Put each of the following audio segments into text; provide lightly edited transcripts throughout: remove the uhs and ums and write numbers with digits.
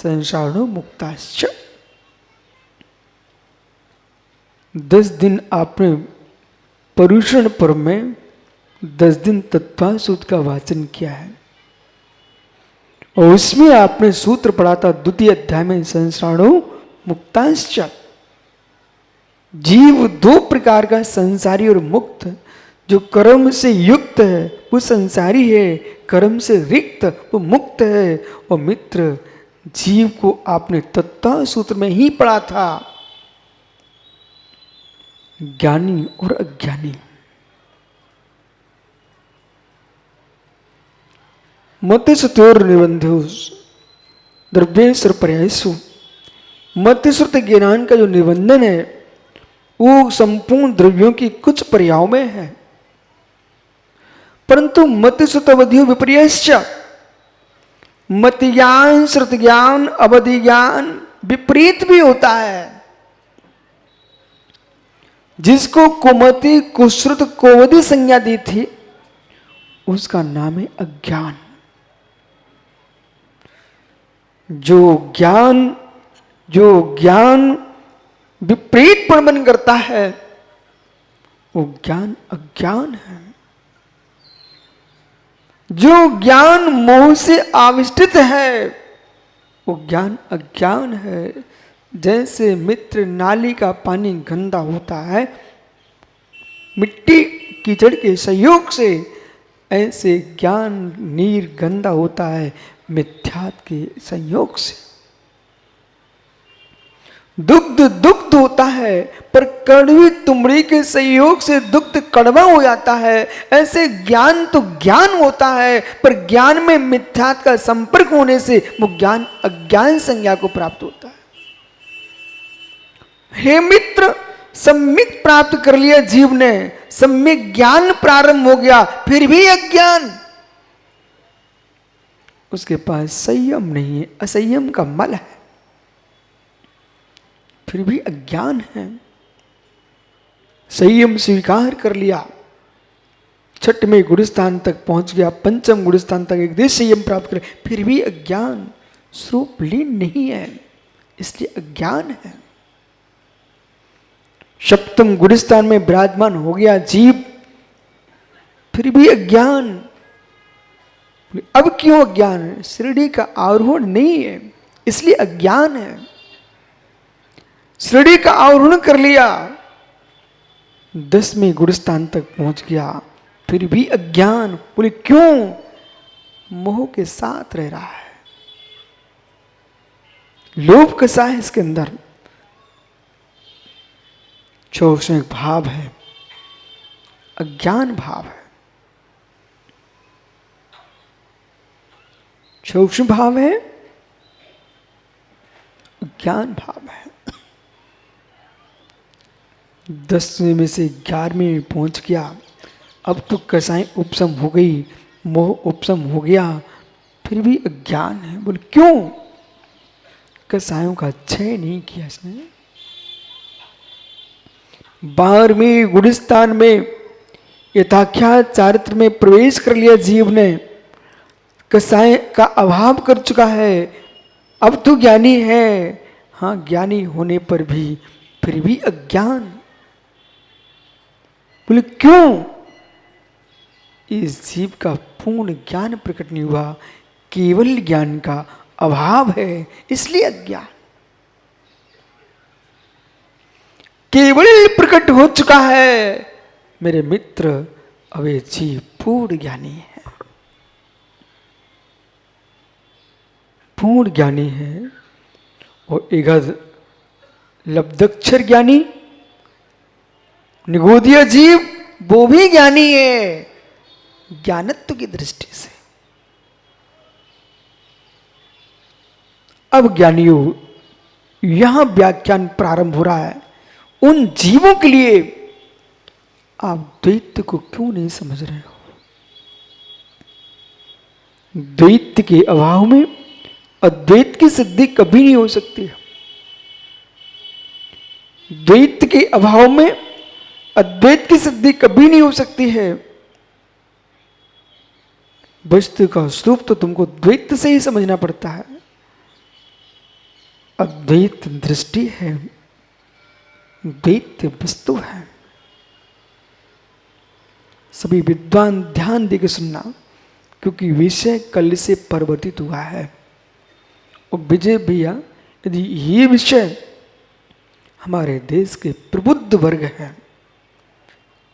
संसारणो मुक्ताश्च। 10 दिन आपने पर्युषण पर्व में 10 दिन तत्वा सूत्र का वाचन किया है और उसमें आपने सूत्र पढ़ा था द्वितीय अध्याय में संसारणो मुक्ताश्च। जीव 2 प्रकार का, संसारी और मुक्त। जो कर्म से युक्त है वो संसारी है, कर्म से रिक्त वो मुक्त है। और मित्र, जीव को आपने तत्व सूत्र में ही पढ़ा था, ज्ञानी और अज्ञानी। मत्यसुतोर निबंधोस द्रव्येश्वर पर्यायसु। मत्यश्रुत ज्ञान का जो निबंधन है वो संपूर्ण द्रव्यों की कुछ पर्यायों में है, परंतु मत्यश्रुत अवधियो विपर्यश्च। मत ज्ञान, श्रुत ज्ञान, अवधि ज्ञान विपरीत भी होता है। जिसको कुमति, कुश्रुत, कोवधि संज्ञा दी थी उसका नाम है अज्ञान। जो ज्ञान विपरीत प्रबंध करता है वो ज्ञान अज्ञान है। जो ज्ञान मोह से आविष्टित है वो ज्ञान अज्ञान है। जैसे मित्र नाली का पानी गंदा होता है मिट्टी कीचड़ के सहयोग से, ऐसे ज्ञान नीर गंदा होता है मिथ्यात्व के संयोग से। दुग्ध दुग्ध होता है पर कड़वी तुमड़ी के संयोग से दुग्ध कड़वा हो जाता है। ऐसे ज्ञान तो ज्ञान होता है पर ज्ञान में मिथ्यात्व का संपर्क होने से वो ज्ञान अज्ञान संज्ञा को प्राप्त होता है। हे मित्र, सम्यक प्राप्त कर लिया जीव ने, सम्यक ज्ञान प्रारंभ हो गया, फिर भी अज्ञान। उसके पास संयम नहीं है, असंयम का मल है, फिर भी अज्ञान है। संयम स्वीकार कर लिया, छठवें गुणस्थान तक पहुंच गया, पंचम गुणस्थान तक एक देश संयम प्राप्त करे, फिर भी अज्ञान स्वरूप लीन नहीं है, इसलिए अज्ञान है। सप्तम गुणस्थान में विराजमान हो गया जीव, फिर भी अज्ञान। अब क्यों अज्ञान है? शिरडी का आरोहण नहीं है इसलिए अज्ञान है। शिरडी का आरोहण कर लिया, 10वें गुणस्थान तक पहुंच गया, फिर भी अज्ञान। बोले क्यों? मोह के साथ रह रहा है। लोभ कसा है इसके अंदर? सूक्ष्म भाव है, अज्ञान भाव है। सूक्ष्म भाव है, अज्ञान भाव है। 10वें में से 11वें में पहुंच गया, अब तो कसाई उपशम हो गई, मोह उपशम हो गया, फिर भी अज्ञान है। बोले क्यों? कसायों का क्षय नहीं किया इसने। 12वें गुणस्थान में यथाख्यात चारित्र में प्रवेश कर लिया जीव ने, कसाय का अभाव कर चुका है, अब तो ज्ञानी है। हाँ, ज्ञानी होने पर भी फिर भी अज्ञान। बोले क्यों? इस जीव का पूर्ण ज्ञान प्रकट नहीं हुआ, केवल ज्ञान का अभाव है, इसलिए अज्ञान। केवल प्रकट हो चुका है मेरे मित्र, अब ये जीव पूर्ण ज्ञानी है, पूर्ण ज्ञानी है। और एगद लब्धक्षर ज्ञानी, निगोदीय जीव, वो भी ज्ञानी है ज्ञानत्व की दृष्टि से। अब ज्ञानियों, यहां व्याख्यान प्रारंभ हो रहा है। उन जीवों के लिए आप द्वैत को क्यों नहीं समझ रहे हो? द्वैत के अभाव में अद्वैत की सिद्धि कभी नहीं हो सकती। द्वैत के अभाव में अद्वैत की सिद्धि कभी नहीं हो सकती है। वस्तु का स्वरूप तो तुमको द्वैत से ही समझना पड़ता है। अद्वैत दृष्टि है, द्वैत वस्तु है। सभी विद्वान ध्यान देकर सुनना, क्योंकि विषय कल से परिवर्तित हुआ है। और विजय भैया, यदि ये विषय हमारे देश के प्रबुद्ध वर्ग है,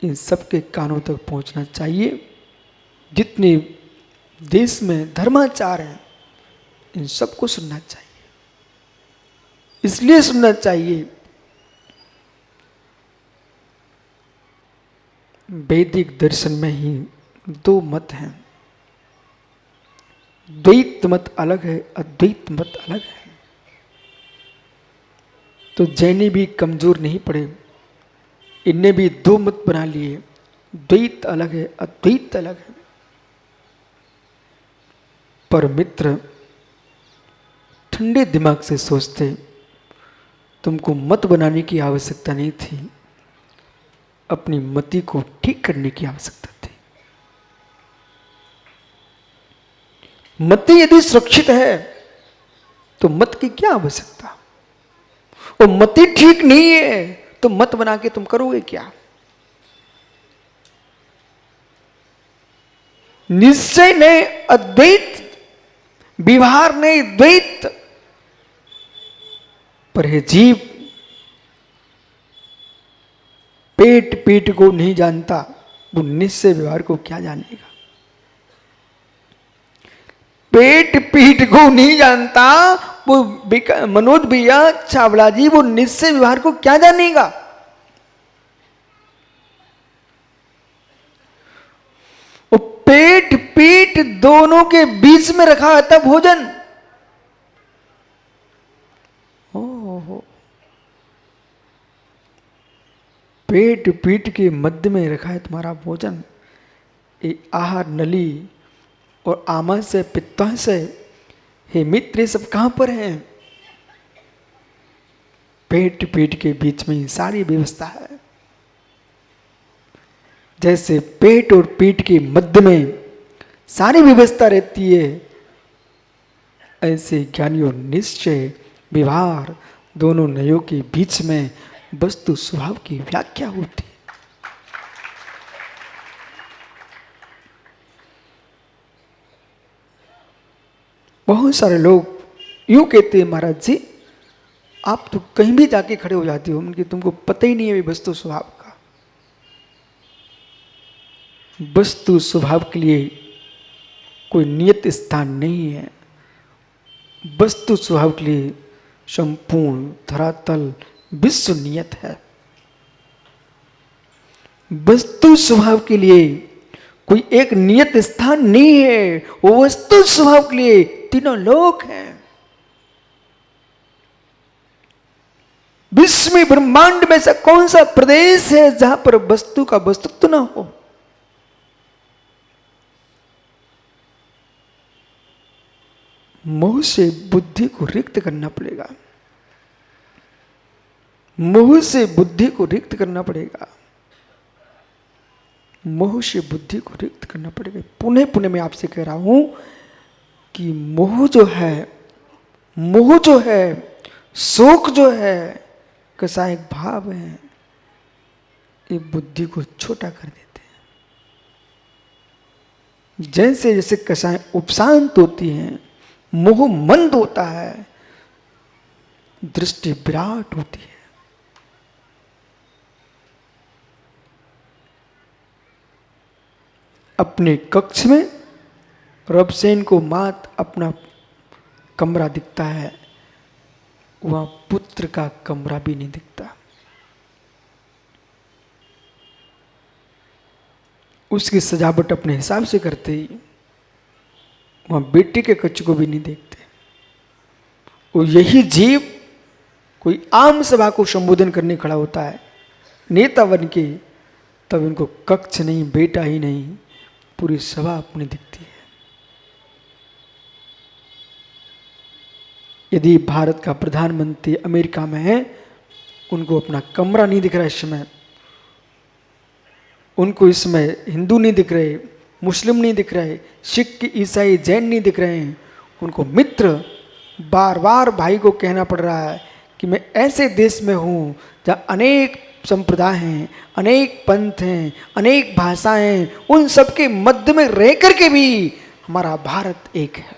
इन सबके कानों तक पहुंचना चाहिए। जितने देश में धर्माचार हैं, इन सबको सुनना चाहिए। इसलिए सुनना चाहिए, वैदिक दर्शन में ही दो मत हैं, द्वैत मत अलग है, अद्वैत मत अलग है। तो जैनी भी कमजोर नहीं पड़े, इनने भी दो मत बना लिए, द्वैत अलग है, अद्वैत अलग है। पर मित्र ठंडे दिमाग से सोचते, तुमको मत बनाने की आवश्यकता नहीं थी, अपनी मति को ठीक करने की आवश्यकता थी। मति यदि सुरक्षित है तो मत की क्या आवश्यकता। और मति ठीक नहीं है तो मत बना के तुम करोगे क्या। निश्चय नहीं अद्वैत, व्यवहार नहीं द्वैत। पर है जीव पेट पेट को नहीं जानता, वो निश्चय व्यवहार को क्या जानेगा। पेट पीठ को नहीं जानता, वो मनोज भैया चावला जी, वो निश्चय व्यवहार को क्या जानेगा। वो पेट पीठ दोनों के बीच में रखा है तब भोजन। ओहो, पेट पीठ के मध्य में रखा है तुम्हारा भोजन। ये आहार नली और आमाशय पित्ताशय, हे मित्र, सब कहां पर हैं। पेट पीठ के बीच में सारी व्यवस्था है। जैसे पेट और पीठ के मध्य में सारी व्यवस्था रहती है, ऐसे ज्ञानी और निश्चय व्यवहार दोनों नयों के बीच में वस्तु स्वभाव की व्याख्या होती है। बहुत सारे लोग यूं कहते हैं, महाराज जी आप तो कहीं भी जाके खड़े हो जाते हो, उनकी तुमको पता ही नहीं है वस्तु स्वभाव का। वस्तु स्वभाव के लिए कोई नियत स्थान नहीं है। वस्तु स्वभाव के लिए संपूर्ण धरातल विश्व नियत है। वस्तु स्वभाव के लिए कोई एक नियत स्थान नहीं है। वो वस्तु स्वभाव के लिए तीनों लोक हैं। विश्व में ब्रह्मांड में से कौन सा प्रदेश है जहां पर वस्तु का वस्तुत्व ना हो। मोह से बुद्धि को रिक्त करना पड़ेगा। मोह से बुद्धि को रिक्त करना पड़ेगा। मोह से बुद्धि को रिक्त करना पड़ेगा। पुनः पुनः मैं आपसे कह रहा हूं कि मोह जो है, शोक जो है, कसायक भाव है, ये बुद्धि को छोटा कर देते हैं। जैसे जैसे कसाय उपशांत होती हैं, मोह मंद होता है, दृष्टि विराट होती है। अपने कक्ष में रबसेन को मात अपना कमरा दिखता है, वहां पुत्र का कमरा भी नहीं दिखता। उसकी सजावट अपने हिसाब से करते ही वहां बेटे के कक्ष को भी नहीं देखते। और यही जीव कोई आम सभा को संबोधन करने खड़ा होता है नेता बन के, तब इनको कक्ष नहीं, बेटा ही नहीं, पूरी सभा अपनी दिखती है। यदि भारत का प्रधानमंत्री अमेरिका में है, उनको अपना कमरा नहीं दिख रहा इस समय। उनको इसमें हिंदू नहीं दिख रहे, मुस्लिम नहीं दिख रहे, सिख, ईसाई, जैन नहीं दिख रहे हैं। उनको मित्र बार बार भाई को कहना पड़ रहा है कि मैं ऐसे देश में हूँ जहाँ अनेक संप्रदाय हैं, अनेक पंथ हैं, अनेक भाषाएं हैं, उन सबके मध्य में रह करके भी हमारा भारत एक है।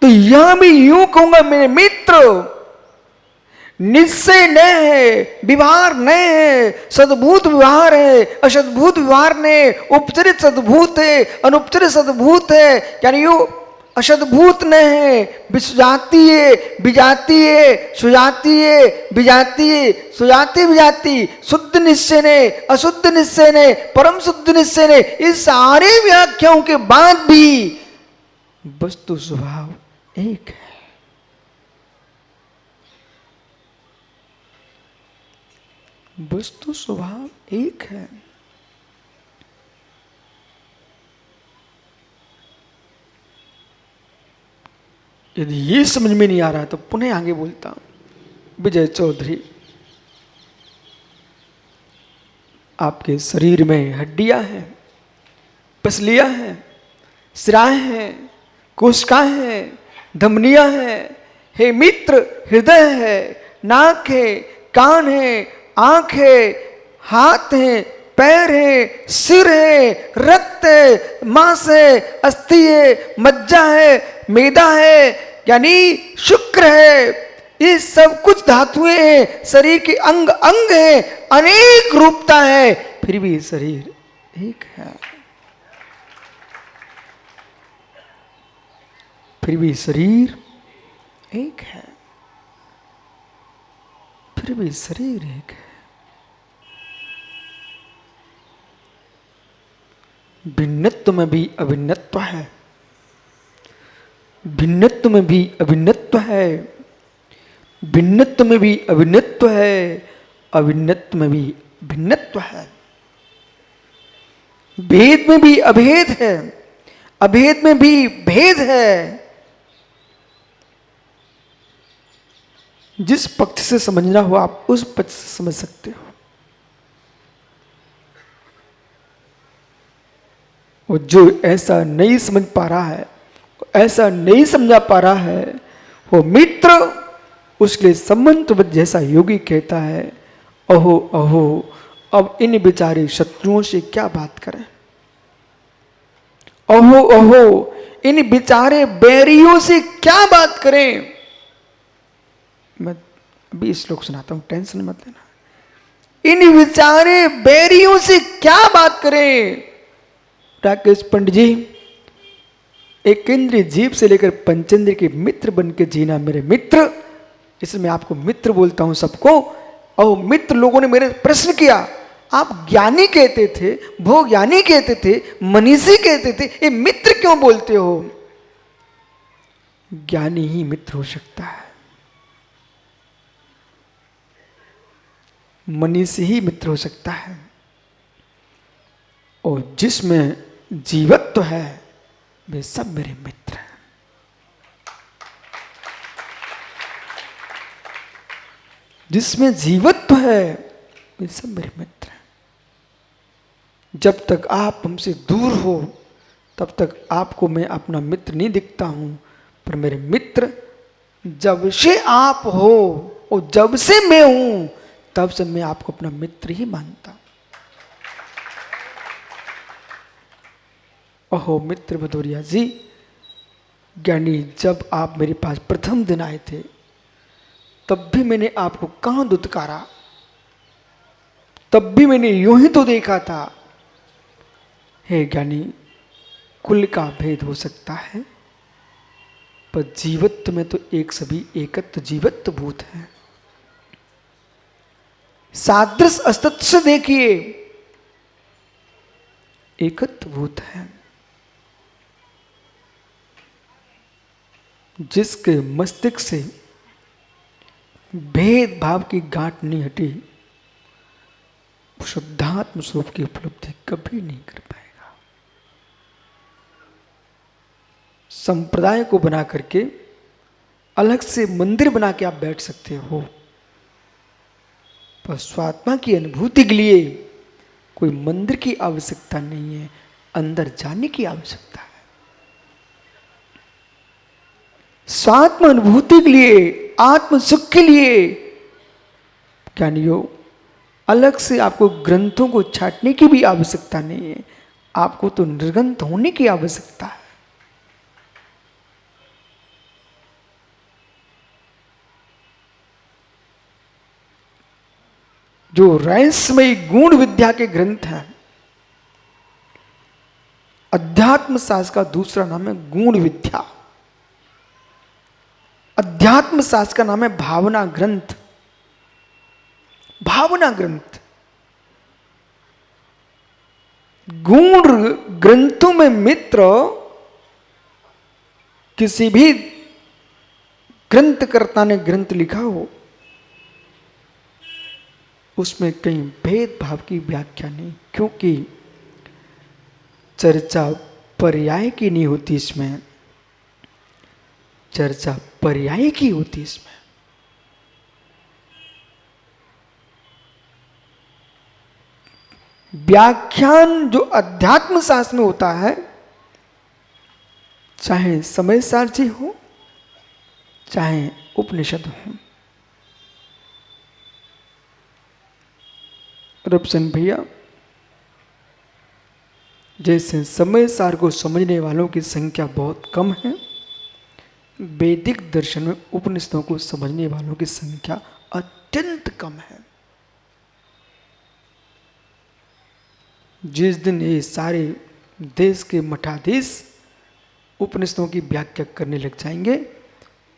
तो यहां भी यूं कहूंगा मेरे मित्र, निश्चय न है, व्यवहार न है, सद्भूत व्यवहार है, असद्भूत व्यवहार ने, उपचरित सद्भूत है, अनुपचरित सद्भूत है। यानी यू असद्भूत न है, विजातीय विजातीय सुजातीय विजातीय सुजाति विजाति, शुद्ध निश्चय ने, अशुद्ध निश्चय ने, परम शुद्ध निश्चय ने, इस सारे व्याख्याओं के बाद भी वस्तु स्वभाव एक है। वस्तु स्वभाव एक है। यदि ये समझ में नहीं आ रहा तो पुनः आगे बोलता हूं। विजय चौधरी, आपके शरीर में हड्डियां हैं, पसलियां हैं, सिराएं हैं, कोशिकाएं हैं, धमनियां हैं। हे मित्र, हृदय है, नाक है, कान है, आंख है, हाथ है, पैर है, सिर है, रक्त है, मांस है, अस्थि है, मज्जा है, मेदा है, यानी शुक्र है। ये सब कुछ धातुएं हैं, शरीर के अंग अंग है, अनेक रूपता है, फिर भी शरीर एक है। फिर भी शरीर एक है। फिर भी शरीर एक है। भिन्नत्व में भी अभिन्नत्व है। भिन्नत्व में भी अभिन्नत्व है। भिन्नत्व में भी अभिन्नत्व है। अभिन्नत्व में भी भिन्नत्व है। भेद में भी अभेद है। अभेद में भी भेद है। जिस पक्ष से समझना हो आप उस पक्ष से समझ सकते हो। और जो ऐसा नहीं समझ पा रहा है, ऐसा नहीं समझा पा रहा है, वो मित्र उसके लिए संबंध जैसा योगी कहता है, अहो अहो अब इन बेचारे शत्रुओं से क्या बात करें। अहो अहो इन बेचारे बैरियों से क्या बात करें। मैं अभी श्लोक सुनाता हूं, टेंशन मत लेना। इन बेचारे बैरियों से क्या बात करें। राकेश पंडित जी, एक इंद्रिय जीव से लेकर पंचेंद्रिय के मित्र बन के जीना मेरे मित्र, इसलिए मैं आपको मित्र बोलता हूं सबको। और मित्र लोगों ने मेरे प्रश्न किया, आप ज्ञानी कहते थे, भोग ज्ञानी कहते थे, मनीषी कहते थे, ये मित्र क्यों बोलते हो। ज्ञानी ही मित्र हो सकता है, मनीषी ही मित्र हो सकता है, और जिसमें जीवत्व है वे सब मेरे मित्र हैं। जिसमें जीवत्व है वे सब मेरे मित्र हैं। जब तक आप हमसे दूर हो तब तक आपको मैं अपना मित्र नहीं दिखता हूं, पर मेरे मित्र जब से आप हो और जब से मैं हूं तब से मैं आपको अपना मित्र ही मानता हूं। ओहो मित्र भदौरिया जी, ज्ञानी जब आप मेरे पास प्रथम दिन आए थे तब भी मैंने आपको कहां दुत्कारा, तब भी मैंने यूं ही तो देखा था। हे ज्ञानी, कुल का भेद हो सकता है पर जीवत्व में तो एक सभी एकत्व जीवत्व भूत है। सादृश अस्तित्व से देखिए एकत्व भूत है। जिसके मस्तिष्क से भेदभाव की गांठ नहीं हटी, शुद्धात्म स्वरूप की उपलब्धि कभी नहीं कर पाएगा। संप्रदाय को बना करके अलग से मंदिर बना के आप बैठ सकते हो, पर स्वात्मा की अनुभूति के लिए कोई मंदिर की आवश्यकता नहीं है, अंदर जाने की आवश्यकता है। स्वात्म अनुभूति के लिए, आत्म सुख के लिए ज्ञानियों, अलग से आपको ग्रंथों को छांटने की भी आवश्यकता नहीं है, आपको तो निर्ग्रंथ होने की आवश्यकता है। जो रहस्यमयी गूढ़ विद्या के ग्रंथ हैं, अध्यात्म शास्त्र का दूसरा नाम है गूढ़ विद्या। अध्यात्म शास्त्र का नाम है भावना ग्रंथ। भावना ग्रंथ, गूढ़ ग्रंथों में मित्र किसी भी ग्रंथकर्ता ने ग्रंथ लिखा हो, उसमें कहीं भेदभाव की व्याख्या नहीं, क्योंकि चर्चा पर्याय की नहीं होती, इसमें चर्चा पर्याय की होती। इसमें व्याख्यान जो अध्यात्म शास्त्र में होता है, चाहे समय सारची हो चाहे उपनिषद हो। रबसन भैया, जैसे समय सार को समझने वालों की संख्या बहुत कम है, वैदिक दर्शन में उपनिषदों को समझने वालों की संख्या अत्यंत कम है। जिस दिन ये सारे देश के मठाधीश उपनिषदों की व्याख्या करने लग जाएंगे,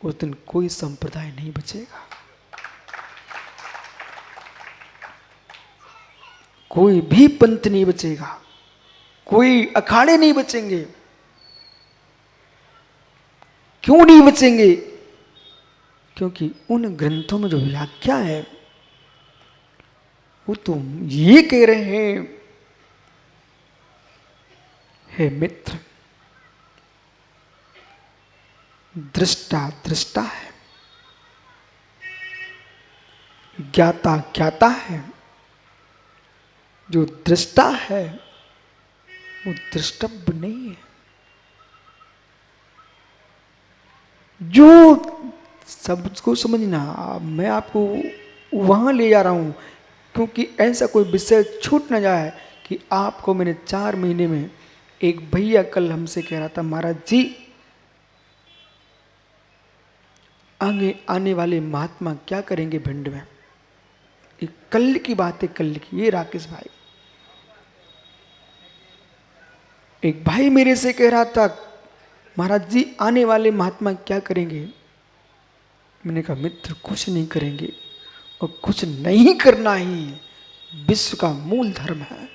उस दिन कोई संप्रदाय नहीं बचेगा, कोई भी पंथ नहीं बचेगा, कोई अखाड़े नहीं बचेंगे। क्यों नहीं बचेंगे? क्योंकि उन ग्रंथों में जो व्याख्या है वो तो ये कह रहे हैं, हे मित्र, दृष्टा दृष्टा है, ज्ञाता ज्ञाता है। जो दृष्टा है वो दृष्टव्य नहीं है। जो सबको समझना, मैं आपको वहां ले जा रहा हूं, क्योंकि ऐसा कोई विषय छूट न जाए कि आपको मैंने 4 महीने में, एक भैया कल हमसे कह रहा था, महाराज जी आगे आने वाले महात्मा क्या करेंगे भिंड में। एक कल की बात है, कल की, ये राकेश भाई, एक भाई मेरे से कह रहा था, महाराज जी आने वाले महात्मा क्या करेंगे। मैंने कहा मित्र, कुछ नहीं करेंगे, और कुछ नहीं करना ही विश्व का मूल धर्म है।